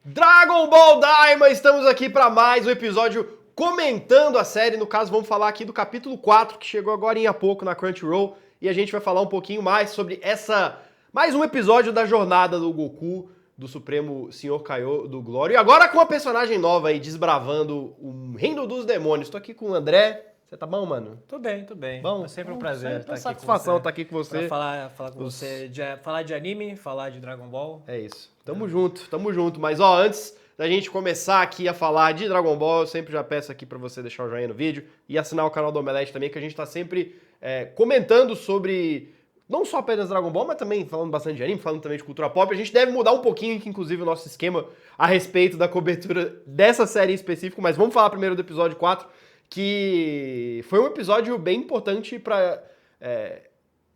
Dragon Ball Daima, estamos aqui para mais um episódio comentando a série. No caso, vamos falar aqui do capítulo 4, que chegou agora há pouco na Crunchyroll. E a gente vai falar um pouquinho mais sobre mais um episódio da jornada do Goku, do Supremo Senhor Kaiô do Glória. E agora com uma personagem nova aí, desbravando o reino dos demônios. Tô aqui com o André. Você tá bom, mano? Tô bem. Bom, É sempre um prazer estar aqui satisfação com você. estar aqui com você. Pra falar com você, falar de anime, falar de Dragon Ball. É isso. Tamo junto. Mas ó, antes da gente começar aqui a falar de Dragon Ball, eu sempre já peço aqui pra você deixar o joinha no vídeo e assinar o canal do Omelete também, que a gente tá sempre comentando sobre não só apenas Dragon Ball, mas também falando bastante de anime, falando também de cultura pop. A gente deve mudar um pouquinho, inclusive, o nosso esquema a respeito da cobertura dessa série em específico, mas vamos falar primeiro do episódio 4, que foi um episódio bem importante pra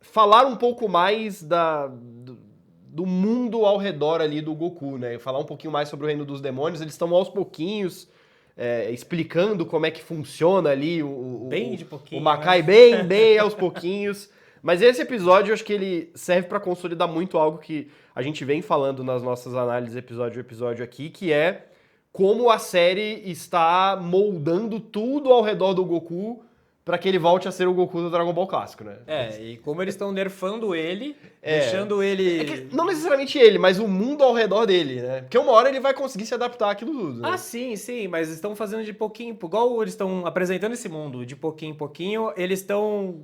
falar um pouco mais do mundo ao redor ali do Goku, né? Falar um pouquinho mais sobre o Reino dos Demônios. Eles estão aos pouquinhos explicando como é que funciona ali Bem de pouquinho, o Makai, né? bem aos pouquinhos. Mas esse episódio, eu acho que ele serve pra consolidar muito algo que a gente vem falando nas nossas análises episódio a episódio aqui, que é como a série está moldando tudo ao redor do Goku pra que ele volte a ser o Goku do Dragon Ball clássico, né? E como eles estão nerfando ele, deixando ele... Não necessariamente ele, mas o mundo ao redor dele, né? Porque uma hora ele vai conseguir se adaptar àquilo tudo, né? Ah, sim, mas estão fazendo de pouquinho, igual eles estão apresentando esse mundo de pouquinho em pouquinho, eles estão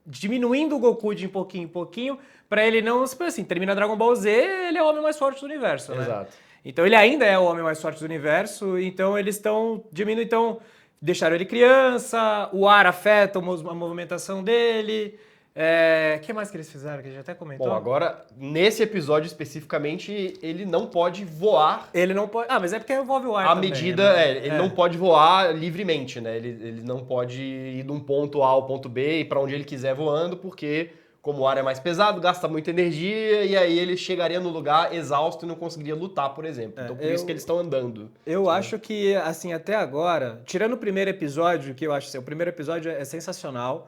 diminuindo o Goku de pouquinho em pouquinho, pra ele não, assim, termina Dragon Ball Z, ele é o homem mais forte do universo, né? Exato. Então ele ainda é o homem mais forte do universo, então eles estão diminuindo, então deixaram ele criança, o ar afeta a movimentação dele. O que mais que eles fizeram, que a gente até comentou? Bom, agora, nesse episódio especificamente, ele não pode voar Ele não pode... Ah, mas é porque envolve o ar à também, medida... né? ele não pode voar livremente, né? Ele não pode ir de um ponto A ao ponto B e pra onde ele quiser voando, porque como o ar é mais pesado, gasta muita energia e aí ele chegaria no lugar exausto e não conseguiria lutar, por exemplo. Então por isso que eles estão andando. Eu acho que, assim, até agora, tirando o primeiro episódio, que eu acho assim, o primeiro episódio é sensacional.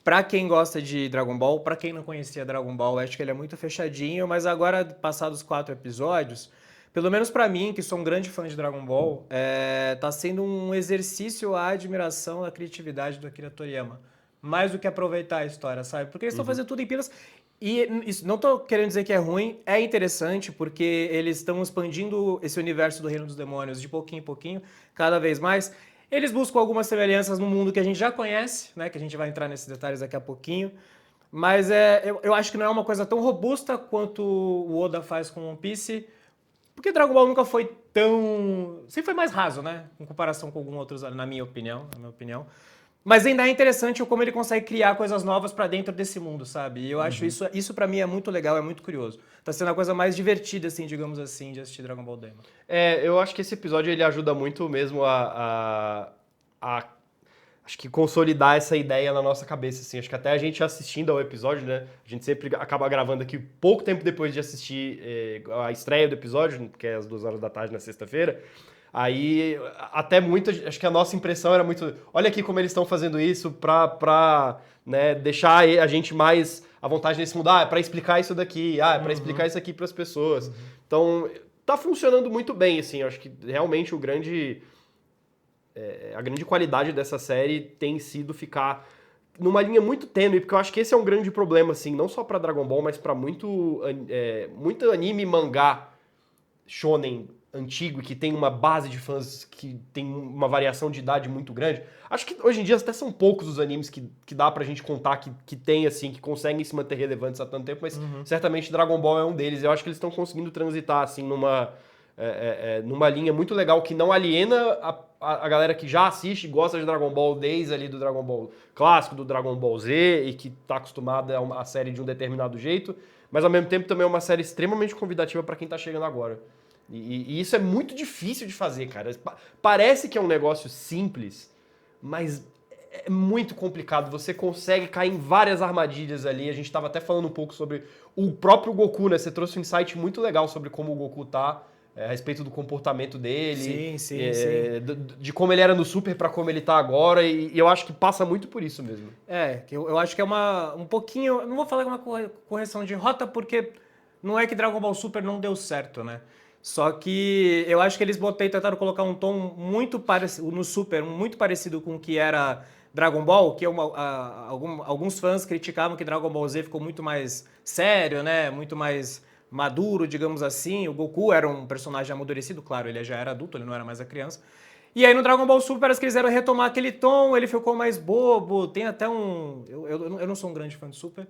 Pra quem gosta de Dragon Ball, pra quem não conhecia Dragon Ball, eu acho que ele é muito fechadinho, mas agora, passados 4 episódios, pelo menos pra mim, que sou um grande fã de Dragon Ball, tá sendo um exercício à admiração da criatividade do Akira Toriyama. Mais do que aproveitar a história, sabe? Porque eles estão fazendo tudo em pilas. E isso, não tô querendo dizer que é ruim, é interessante, porque eles estão expandindo esse universo do Reino dos Demônios de pouquinho em pouquinho, cada vez mais. Eles buscam algumas semelhanças no mundo que a gente já conhece, né? Que a gente vai entrar nesses detalhes daqui a pouquinho. Mas eu acho que não é uma coisa tão robusta quanto o Oda faz com One Piece, porque Dragon Ball nunca foi tão... Sempre foi mais raso, né? Em comparação com alguns outros, na minha opinião. Mas ainda é interessante como ele consegue criar coisas novas pra dentro desse mundo, sabe? E eu acho isso para mim é muito legal, é muito curioso. Tá sendo a coisa mais divertida, assim, digamos assim, de assistir Dragon Ball Daima. Eu acho que esse episódio ele ajuda muito mesmo a acho que consolidar essa ideia na nossa cabeça, assim. Acho que até a gente assistindo ao episódio, né? A gente sempre acaba gravando aqui pouco tempo depois de assistir a estreia do episódio, que é às 2 horas da tarde na sexta-feira. Aí, até acho que a nossa impressão era muito, olha aqui como eles estão fazendo isso pra né, deixar a gente mais à vontade nesse mundo, é pra explicar isso daqui, é pra explicar isso aqui pras pessoas. Então, tá funcionando muito bem, assim, eu acho que realmente a grande qualidade dessa série tem sido ficar numa linha muito tênue, porque eu acho que esse é um grande problema, assim, não só pra Dragon Ball, mas pra muito anime e mangá shonen antigo, que tem uma base de fãs que tem uma variação de idade muito grande. Acho que hoje em dia até são poucos os animes que dá pra gente contar que tem, assim, que conseguem se manter relevantes há tanto tempo, mas certamente Dragon Ball é um deles. Eu acho que eles estão conseguindo transitar, assim, numa linha muito legal que não aliena a galera que já assiste e gosta de Dragon Ball desde ali do Dragon Ball clássico, do Dragon Ball Z, e que tá acostumada a série de um determinado jeito, mas ao mesmo tempo também é uma série extremamente convidativa pra quem tá chegando agora. E isso é muito difícil de fazer, cara. Parece que é um negócio simples, mas é muito complicado. Você consegue cair em várias armadilhas ali. A gente estava até falando um pouco sobre o próprio Goku, né? Você trouxe um insight muito legal sobre como o Goku tá, a respeito do comportamento dele. Sim. De como ele era no Super pra como ele tá agora. E eu acho que passa muito por isso mesmo. Eu acho que é um pouquinho... Não vou falar que é uma correção de rota, porque não é que Dragon Ball Super não deu certo, né? Só que eu acho que eles tentaram colocar um tom muito parecido no Super, muito parecido com o que era Dragon Ball, que alguns fãs criticavam que Dragon Ball Z ficou muito mais sério, né? Muito mais maduro, digamos assim. O Goku era um personagem amadurecido, claro, ele já era adulto, ele não era mais a criança. E aí no Dragon Ball Super parece que eles quiseram retomar aquele tom, ele ficou mais bobo, tem até um... Eu não sou um grande fã de Super,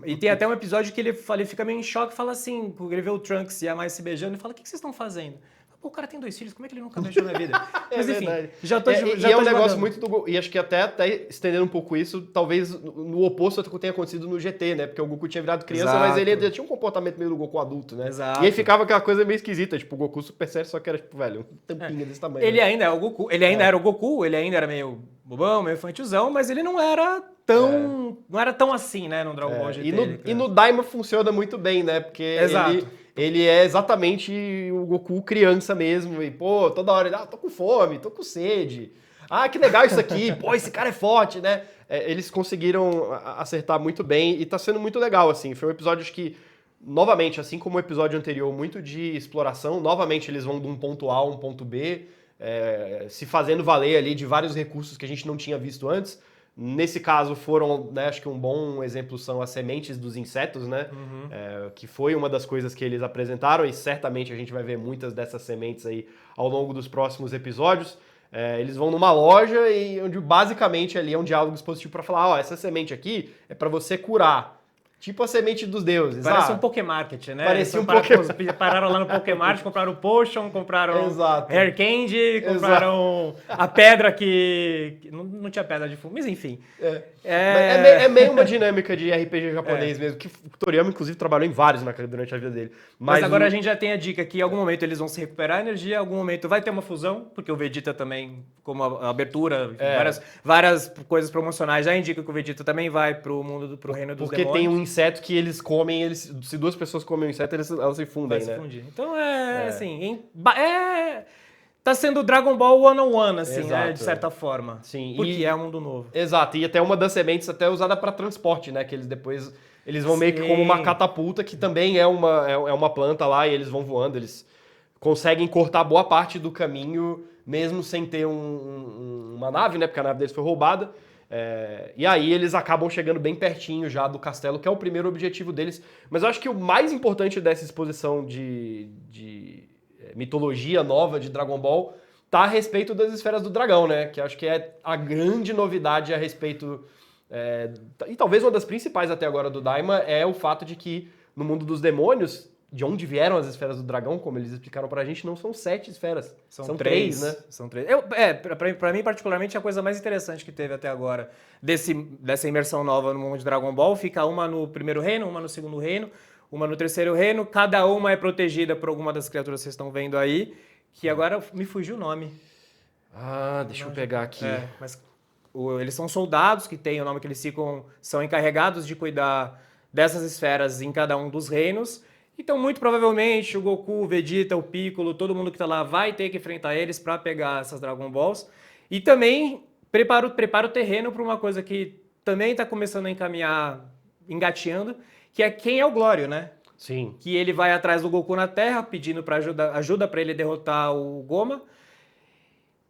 e tem até um episódio que ele fica meio em choque e fala assim, ele vê o Trunks e a Mai se beijando e fala, o que vocês estão fazendo? Pô, o cara tem 2 filhos, como é que ele nunca beijou na vida? Mas enfim, verdade. já tô é um negócio muito do Goku, e acho que até estendendo um pouco isso, talvez no oposto tenha acontecido no GT, né? Porque o Goku tinha virado criança, Exato. mas ele já tinha um comportamento meio do Goku adulto, né? Exato. E aí ficava aquela coisa meio esquisita, tipo, o Goku super sério, só que era, tipo, velho, um tampinha desse tamanho. Ele ainda é o Goku, ele ainda era o Goku, ele ainda era meio bobão, meio infantilzão, mas ele não era tão... Não era tão assim, né, no Dragon Ball GT. E no Daima funciona muito bem, né? Porque ele é exatamente o Goku criança mesmo. E, pô, toda hora ele, tô com fome, tô com sede. Ah, que legal isso aqui. Pô, esse cara é forte, né? Eles conseguiram acertar muito bem e tá sendo muito legal, assim. Foi um episódio que, novamente, assim como o episódio anterior, muito de exploração. Novamente, eles vão de um ponto A a um ponto B, se fazendo valer ali de vários recursos que a gente não tinha visto antes. Nesse caso foram, né, acho que um bom exemplo são as sementes dos insetos, né? Que foi uma das coisas que eles apresentaram e certamente a gente vai ver muitas dessas sementes aí ao longo dos próximos episódios. Eles vão numa loja e onde basicamente ali é um diálogo expositivo para falar, essa semente aqui é para você curar. Tipo a semente dos deuses. Parece um Pokémarket, né? Parecia um Pokémarket. Pararam lá no Pokémarket, compraram o Potion, compraram Exato. Hair Candy, compraram a pedra que não tinha pedra de fumo, mas enfim. É meio uma dinâmica de RPG japonês mesmo, que o Toriyama, inclusive, trabalhou em vários durante a vida dele. Mas agora a gente já tem a dica que em algum momento eles vão se recuperar a energia, em algum momento vai ter uma fusão, porque o Vegeta também, como a abertura, várias coisas promocionais já indicam que o Vegeta também vai pro reino dos demônios. Porque tem um inseto que eles comem, se 2 pessoas comem um inseto, elas se fundem, né? Então assim, tá sendo Dragon Ball one-on-one, assim, né, de certa forma. Sim. Porque é um mundo novo. Exato, e até uma das sementes até usada para transporte, né? Que eles vão meio que como uma catapulta, que também é uma planta lá, e eles vão voando, eles conseguem cortar boa parte do caminho, mesmo sem ter uma nave, né? Porque a nave deles foi roubada. E aí eles acabam chegando bem pertinho já do castelo, que é o primeiro objetivo deles. Mas eu acho que o mais importante dessa exposição de mitologia nova de Dragon Ball tá a respeito das esferas do dragão, né? Que acho que é a grande novidade a respeito... e talvez uma das principais até agora do Daima é o fato de que no mundo dos demônios, de onde vieram as esferas do dragão, como eles explicaram pra gente, não são 7 esferas. São 3, né? São 3. Pra mim, particularmente, a coisa mais interessante que teve até agora dessa imersão nova no mundo de Dragon Ball, fica uma no primeiro reino, uma no segundo reino, uma no terceiro reino, cada uma é protegida por alguma das criaturas que vocês estão vendo aí, que agora me fugiu o nome. Deixa eu pegar aqui. Mas eles são soldados que têm o nome que eles são encarregados de cuidar dessas esferas em cada um dos reinos. Então, muito provavelmente, o Goku, o Vegeta, o Piccolo, todo mundo que tá lá vai ter que enfrentar eles para pegar essas Dragon Balls. E também prepara o terreno para uma coisa que também está começando a engateando, que é quem é o Glório, né? Sim. Que ele vai atrás do Goku na Terra, pedindo ajuda para ele derrotar o Goma.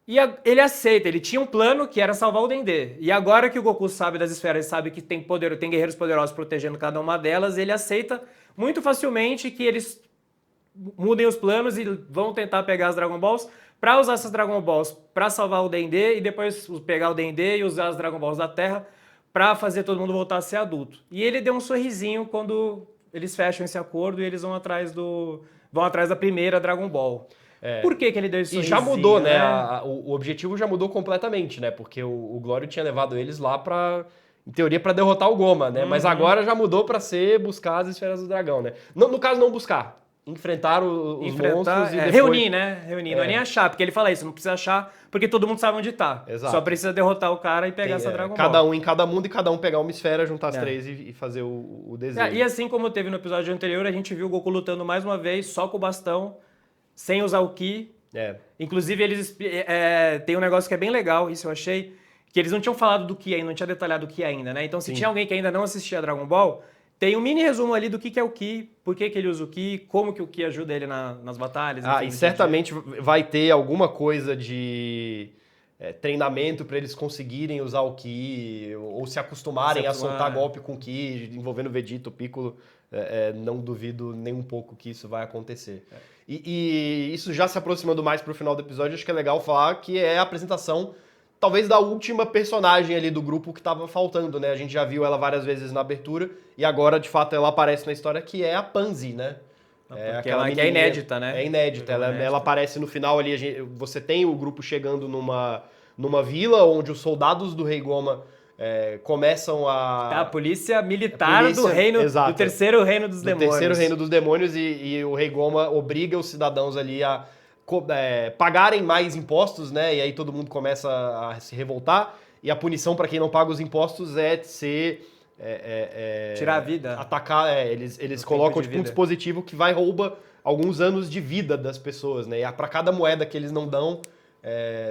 E ele aceita, ele tinha um plano que era salvar o Dendê. E agora que o Goku sabe das esferas, sabe que tem guerreiros poderosos protegendo cada uma delas, ele aceita muito facilmente que eles mudem os planos e vão tentar pegar as Dragon Balls para usar essas Dragon Balls para salvar o Dendê e depois pegar o Dendê e usar as Dragon Balls da Terra para fazer todo mundo voltar a ser adulto. E ele deu um sorrisinho quando eles fecham esse acordo e eles vão atrás da primeira Dragon Ball. Por que ele deu esse sorrisinho? E já mudou, né? O objetivo já mudou completamente, né? Porque o Glório tinha levado eles lá em teoria, pra derrotar o Goma, né? Mas agora já mudou pra buscar as esferas do dragão, né? No caso, não buscar. Enfrentar os monstros e depois... Reunir, né? Não é nem achar, porque ele fala isso, não precisa achar, porque todo mundo sabe onde tá. Exato. Só precisa derrotar o cara e pegar essa Dragon Ball. Cada um em cada mundo e cada um pegar uma esfera, juntar as 3 e fazer o desenho. E assim como teve no episódio anterior, a gente viu o Goku lutando mais uma vez, só com o bastão, sem usar o Ki. Inclusive, eles tem um negócio que é bem legal, isso eu achei, que eles não tinham falado do Ki ainda, não tinha detalhado o Ki ainda, né? Então, se tinha alguém que ainda não assistia a Dragon Ball, tem um mini resumo ali do que é o Ki, por que ele usa o Ki, como que o Ki ajuda ele nas batalhas. Ah, enfim, e no dia a dia. certamente vai ter alguma coisa de treinamento para eles conseguirem usar o Ki, ou se acostumarem a soltar golpe com o Ki, envolvendo Vegeta, o Piccolo. Não duvido nem um pouco que isso vai acontecer. E isso já se aproximando mais pro final do episódio, acho que é legal falar que é a apresentação, talvez, da última personagem ali do grupo que tava faltando, né? A gente já viu ela várias vezes na abertura, e agora, de fato, ela aparece na história, que é a Pansy, né? Que é inédita, né? É inédita. Ela aparece no final ali. Você tem o grupo chegando numa vila onde os soldados do Rei Goma começam a polícia militar do reino, exato, do terceiro reino dos demônios. Do terceiro reino dos demônios, e o Rei Goma obriga os cidadãos ali a pagarem mais impostos, né? E aí todo mundo começa a se revoltar. E a punição para quem não paga os impostos é ser... tirar a vida. Atacar, eles colocam tipo um dispositivo que vai roubar alguns anos de vida das pessoas, né? E para cada moeda que eles não dão,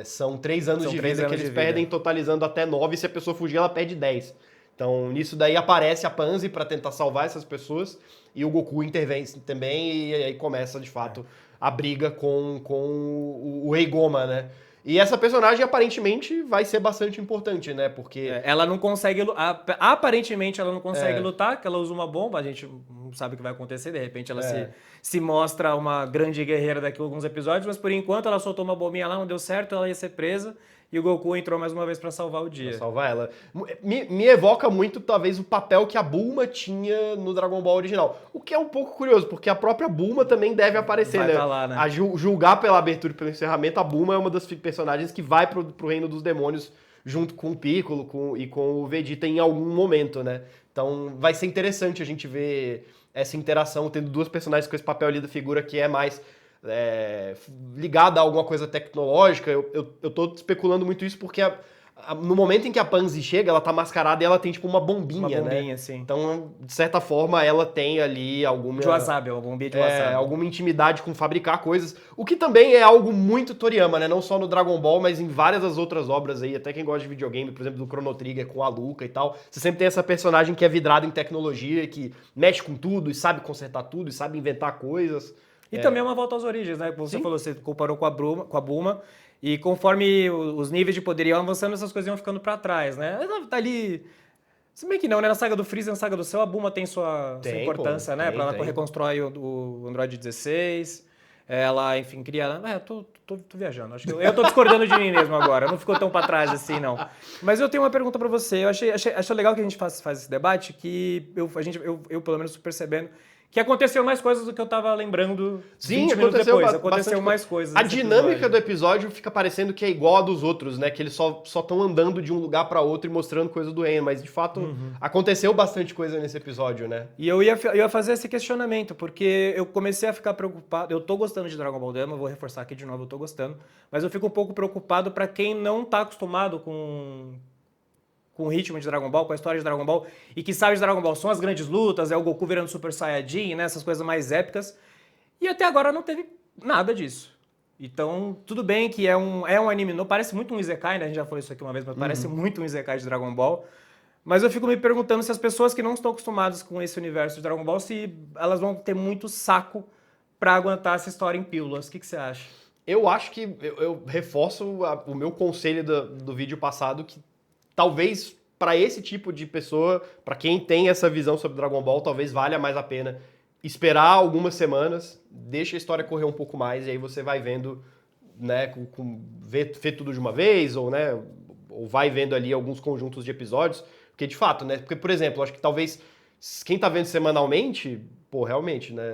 são 3 anos de vida que eles perdem, totalizando até 9. Se a pessoa fugir, ela perde 10. Então, nisso daí aparece a Pansy para tentar salvar essas pessoas, e o Goku intervém também, e aí começa, de fato, a briga com o Rei Goma, né? E essa personagem, aparentemente, vai ser bastante importante, né? Porque... ela não consegue... Aparentemente, ela não consegue lutar, que ela usa uma bomba. A gente não sabe o que vai acontecer. De repente, ela se mostra uma grande guerreira daqui a alguns episódios. Mas, por enquanto, ela soltou uma bombinha lá, não deu certo. Ela ia ser presa. E o Goku entrou mais uma vez pra salvar o dia. Pra salvar ela. Me evoca muito, talvez, o papel que a Bulma tinha no Dragon Ball original. O que é um pouco curioso, porque a própria Bulma também deve aparecer, vai né? Tá lá, né? A julgar pela abertura e pelo encerramento, a Bulma é uma das personagens que vai pro reino dos demônios junto com o Piccolo e com o Vegeta em algum momento, né? Então vai ser interessante a gente ver essa interação, tendo duas personagens com esse papel ali da figura que é mais... ligada a alguma coisa tecnológica. Eu tô especulando muito isso porque no momento em que a Pansy chega, ela tá mascarada e ela tem tipo uma bombinha, né? Sim. Então, de certa forma, ela tem ali alguma... De wasabi, uma bombinha de wasabi. Alguma intimidade com fabricar coisas. O que também é algo muito Toriyama, né? Não só no Dragon Ball, mas em várias das outras obras aí. Até quem gosta de videogame, por exemplo, do Chrono Trigger com a Luca e tal. Você sempre tem essa personagem que é vidrada em tecnologia, que mexe com tudo e sabe consertar tudo e sabe inventar coisas. E também é uma volta às origens, né? Como você falou, você comparou com a Bulma, e conforme os níveis de poder iam avançando, essas coisas iam ficando pra trás, né? Ela tá ali... Se bem que não, né? Na saga do Freeza e na saga do Cell, a Bulma tem sua importância, né? Ela reconstrói o Android 16, ela, enfim, cria... tô viajando, acho que eu tô discordando de mim mesmo agora, não ficou tão pra trás assim, não. Mas eu tenho uma pergunta pra você, eu achei legal que a gente faz esse debate, que eu pelo menos, tô percebendo que aconteceu mais coisas do que eu tava lembrando 20 minutos depois. Aconteceu mais coisas. A dinâmica do episódio fica parecendo que é igual a dos outros, né? Que eles só estão andando de um lugar pra outro e mostrando coisas do reino. Mas, de fato, aconteceu bastante coisa nesse episódio, né? E eu ia fazer esse questionamento, porque eu comecei a ficar preocupado. Eu tô gostando de Dragon Ball Daima, vou reforçar aqui de novo, eu tô gostando. Mas eu fico um pouco preocupado pra quem não tá acostumado com o ritmo de Dragon Ball, com a história de Dragon Ball, e que sabe de Dragon Ball são as grandes lutas, é o Goku virando Super Saiyajin, né, essas coisas mais épicas, e até agora não teve nada disso. Então, tudo bem que é um anime novo, parece muito um Isekai, né, a gente já falou isso aqui uma vez, mas parece muito um Isekai de Dragon Ball, mas eu fico me perguntando se as pessoas que não estão acostumadas com esse universo de Dragon Ball, se elas vão ter muito saco pra aguentar essa história em pílulas. O que você acha? Eu acho que eu reforço o meu conselho do vídeo passado, que talvez para esse tipo de pessoa, para quem tem essa visão sobre Dragon Ball, talvez valha mais a pena esperar algumas semanas, deixa a história correr um pouco mais, e aí você vai vendo, né, ver tudo de uma vez, ou, né, ou vai vendo ali alguns conjuntos de episódios, porque de fato, né, porque, por exemplo, acho que talvez quem tá vendo semanalmente, pô, realmente, né,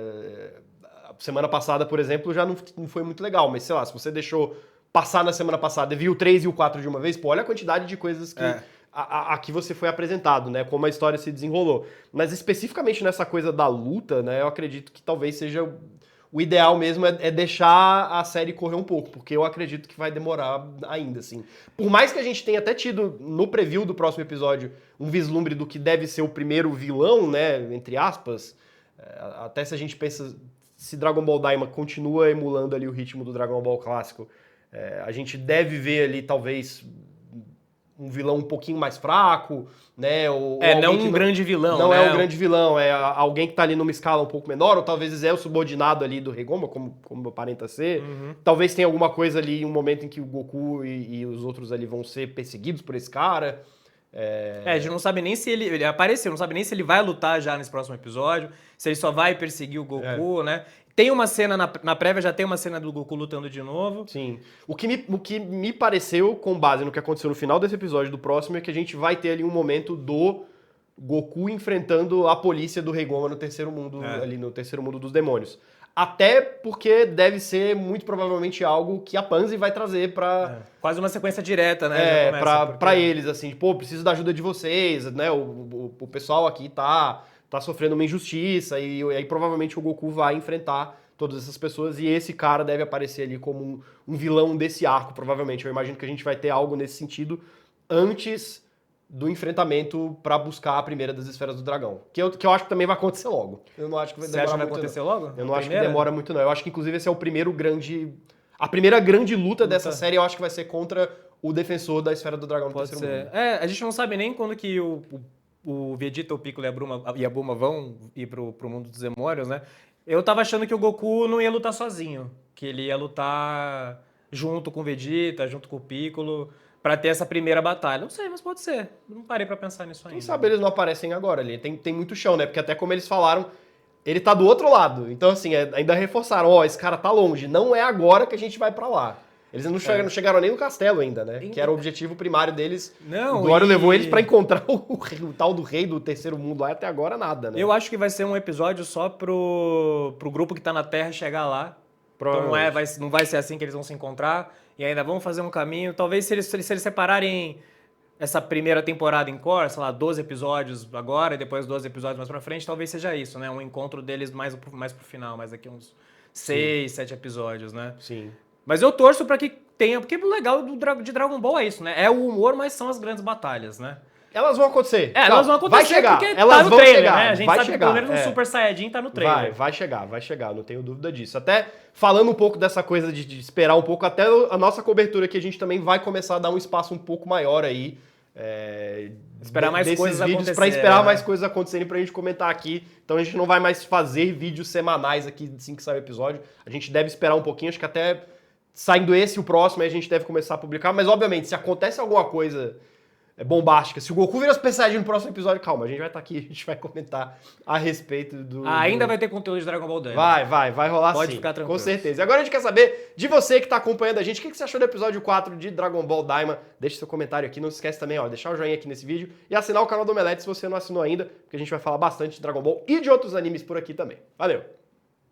a semana passada, por exemplo, já não foi muito legal, mas sei lá, se você deixou passar na semana passada e viu o 3 e o 4 de uma vez, pô, olha a quantidade de coisas que aqui você foi apresentado, né? Como a história se desenrolou. Mas especificamente nessa coisa da luta, né? Eu acredito que talvez seja o ideal mesmo é deixar a série correr um pouco, porque eu acredito que vai demorar ainda, assim. Por mais que a gente tenha até tido no preview do próximo episódio um vislumbre do que deve ser o primeiro vilão, né? Entre aspas, até se a gente pensa se Dragon Ball Daima continua emulando ali o ritmo do Dragon Ball clássico, a gente deve ver ali talvez um vilão um pouquinho mais fraco, né? Ou não alguém um grande vilão, não né? é um grande vilão, é alguém que tá ali numa escala um pouco menor, ou talvez é o subordinado ali do Regoma, como aparenta ser. Talvez tenha alguma coisa ali, um momento em que o Goku e os outros ali vão ser perseguidos por esse cara. A gente não sabe nem se ele apareceu, não sabe nem se ele vai lutar já nesse próximo episódio, se ele só vai perseguir o Goku, né? Tem uma cena, na prévia já tem uma cena do Goku lutando de novo. Sim. O que me pareceu, com base no que aconteceu no final desse episódio do próximo, é que a gente vai ter ali um momento do Goku enfrentando a polícia do Regoma no terceiro mundo, ali no terceiro mundo dos demônios. Até porque deve ser muito provavelmente algo que a Pansy vai trazer pra... Quase uma sequência direta, né? Já começa, pra eles, assim, pô, preciso da ajuda de vocês, né? O pessoal aqui tá sofrendo uma injustiça e aí provavelmente o Goku vai enfrentar todas essas pessoas e esse cara deve aparecer ali como um vilão desse arco, provavelmente. Eu imagino que a gente vai ter algo nesse sentido antes do enfrentamento pra buscar a primeira das esferas do dragão. Que eu acho que também vai acontecer logo. Eu não acho que vai Você demorar acha que vai muito, acontecer não. logo? Eu não acho que demora muito, não. Eu acho que, inclusive, esse é o primeiro grande... A primeira grande luta dessa série, eu acho que vai ser contra o defensor da esfera do dragão do Pode terceiro ser. mundo. A gente não sabe nem quando que o Vegeta, o Piccolo e a Bulma vão ir pro mundo dos demônios, né? Eu tava achando que o Goku não ia lutar sozinho, que ele ia lutar junto com o Vegeta, junto com o Piccolo, pra ter essa primeira batalha. Não sei, mas pode ser. Não parei pra pensar nisso ainda. Quem sabe eles não aparecem agora ali. Tem muito chão, né? Porque até como eles falaram, ele tá do outro lado. Então, assim, ainda reforçaram, ó, esse cara tá longe. Não é agora que a gente vai pra lá. Eles não chegaram nem no castelo ainda, né? Que era o objetivo primário deles. Não, o Glório levou eles pra encontrar o tal do rei do terceiro mundo lá, e até agora nada, né? Eu acho que vai ser um episódio só pro grupo que tá na Terra chegar lá. Então não vai ser assim que eles vão se encontrar. E ainda vão fazer um caminho. Talvez se eles separarem essa primeira temporada em core, sei lá, 12 episódios agora e depois 12 episódios mais pra frente, talvez seja isso, né? Um encontro deles mais pro final, mais daqui uns 6, 7 episódios, né? Sim. Mas eu torço pra que tenha, porque o legal de Dragon Ball é isso, né? É o humor, mas são as grandes batalhas, né? Elas vão acontecer. Elas vão acontecer vai chegar. porque Elas tá no vão trailer, chegar. né? A gente vai sabe chegar. que pelo menos um Super Saiyajin tá no trailer. Vai chegar, não tenho dúvida disso. Até falando um pouco dessa coisa de esperar um pouco, até a nossa cobertura aqui, a gente também vai começar a dar um espaço um pouco maior aí. Esperar mais coisas acontecerem. Pra esperar mais coisas acontecerem pra gente comentar aqui. Então a gente não vai mais fazer vídeos semanais aqui assim que sai o episódio. A gente deve esperar um pouquinho, acho que até saindo esse e o próximo aí a gente deve começar a publicar. Mas obviamente, se acontece alguma coisa bombástica, se o Goku vira Super Saiyajin no próximo episódio, calma, a gente vai estar aqui, a gente vai comentar a respeito do... Ainda vai ter conteúdo de Dragon Ball Dama. Vai rolar sim. Pode ficar tranquilo. Com certeza. E agora a gente quer saber de você que está acompanhando a gente, o que você achou do episódio 4 de Dragon Ball Daima? Deixe seu comentário aqui, não se esquece também, ó, deixar o joinha aqui nesse vídeo e assinar o canal do Omelete se você não assinou ainda, porque a gente vai falar bastante de Dragon Ball e de outros animes por aqui também. Valeu!